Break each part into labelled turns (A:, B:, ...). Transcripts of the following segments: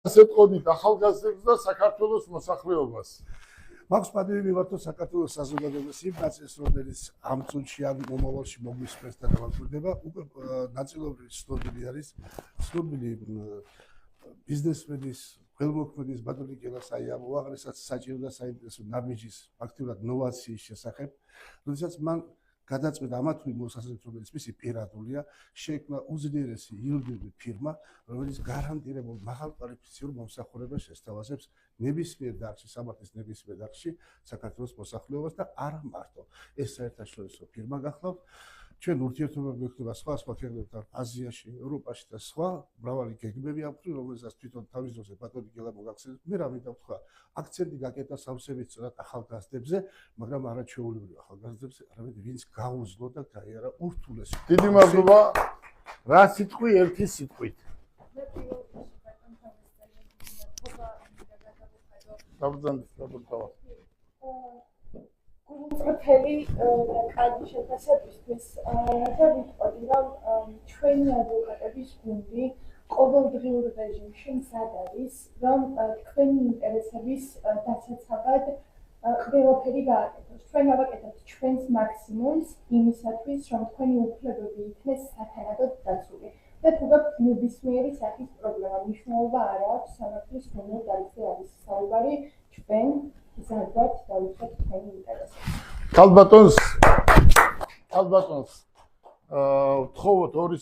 A: ასე ტყოდით ახალგაზრდებს და საქართველოს მოსახლეობას.
B: მაქვს პატივი მივართო საქართველოს საზოგადოების იმ ნაწილს, რომელიც ამ წუთში ან მომავალში მოგვისმენს და გავაკვირდება, უკვე ნაწილობრივ ცნობილი არის, ცნობილი ბიზნესმენის, ხელმოქმედის ბატონი გელასაია, უაღრესად საჭირო და საინტერესო ნაბიჯის აქტიურად ნოვაციის შესახებ, როდესაც მან გადაწყვეტა ამა თუ იმ მოსაზრებით, რომელიც მისი პირადულია, შეიქმნა უძლიერესი იურიდიული ფირმა, რომელიც გარანტირებულ მაღალკვალიფიციურ მომსახურებას შესთავაზებს ნებისმიერ დარგში, სამართლის ნებისმიერ დარგში საქართველოს მოსახლეობას და არა მარტო. ეს საერთაშორისო ფირმა გახლავთ. ჩვენ ურთიერთობა გვექნება სხვა ქვეყნებთან, აზიაში, ევროპაში და სხვა მრავალი გეგმები აქვს, რომელსაც თვითონ თავის დროზე ბატონი გელა მოგახსენებს. მე რა მინდა ვთქვა, აქცენტი გაკეტა სავსებით სწორად ახალგაზრდებზე, მაგრამ არა ჩვეულებრივ ახალგაზრდებზე, არამედ ვინც გაუძლო და გაიარა ურთულესი.
A: დიდი მადლობა. რა სიტყვი ერთი სიტყვით.
C: გულწრფელი და კარგი შეფასებისთვის და ვიტყოდი, რომ ჩვენი ადვოკატების გუნდი ყოველდღიურ რეჟიმში მზად არის, რომ თქვენი ინტერესების დასაცავად ყველაფერი გააკეთოს. ჩვენ გავაკეთებთ ჩვენს მაქსიმუმს იმისათვის, რომ თქვენი უფლებები იქნეს სათანადოდ დაცული. და თუ გაქვთ ნებისმიერი სახის პრობლემა, მნიშვნელობა არ აქვს სამართლის დონე დაიწყე არის საუბარი, ჩვენ მზად ვართ დავიცვათ თქვენი ინტერესები.
A: ქალბატონს ვთხოვოთ ორი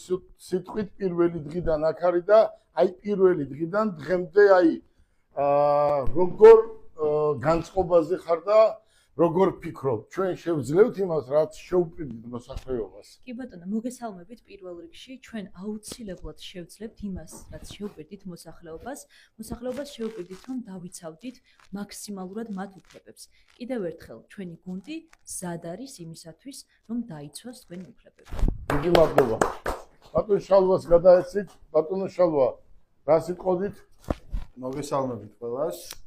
A: სიტყვით პირველი დღიდან აქ არის და აი პირველი დღიდან დღემდე აი როგორ განწყობაზე ხარ და როგორ ფიქრობ, ჩვენ შევძლებთ იმას, რაც შეუპირდით მოსახლეობას.
D: კი ბატონო, მოგესალმებით პირველ რიგში, ჩვენ აუცილებლად შევძლებთ იმას, რაც შეუპირდით მოსახლეობას. მოსახლეობას შევუპირდით, რომ დავიცავდით მაქსიმალურად მათ უფლებებს. კიდევ ერთხელ, ჩვენი გუნდი მზად არის იმისათვის, რომ დაიცვას თქვენი უფლებები.
A: დიდი მადლობა. ბატონ შალვას გადაეცით, ბატონო შალვა, რა სიტყვით?
E: მოგესალმებით ყველას.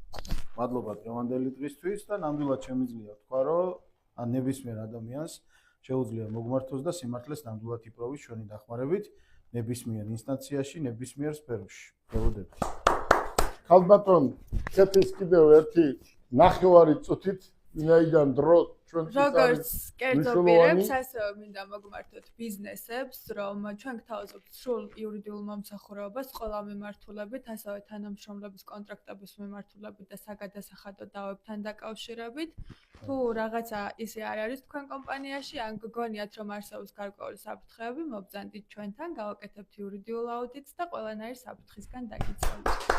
E: მადლობა დღევანდელი დღისთვის და ნამდვილად შემიძლია ვთქვა, რომ ნებისმიერ ადამიანს შეუძლია მოგმართოს და სიმართლეს ნამდვილად იპოვოს ჩვენი დახმარებით ნებისმიერ ინსტანციაში, ნებისმიერ სფეროში. ველოდებით.
A: ქალბატონ, ცეთის კიდევ ერთი ნახევარი წუთით ვინაიდან დრო
F: როგორც კერძო პირებს, ასევე მინდა მოგმართოთ ბიზნესებს, რომ ჩვენ გთავაზობთ სრულ იურიდიულ მომსახურებას ყველა მიმართულებით, ასევე თანამშრომლობის კონტრაქტების მიმართულებით და საგადასახადო დავებთან დაკავშირებით. თუ რაღაცა ისე არ არის თქვენ კომპანიაში, ან გგონიათ, რომ არსებობს გარკვეული საფრთხეები, მობრძანდით ჩვენთან, გავაკეთებთ იურიდიულ აუდიტს და ყველანაირი საფრთხისგან დაგიცავთ.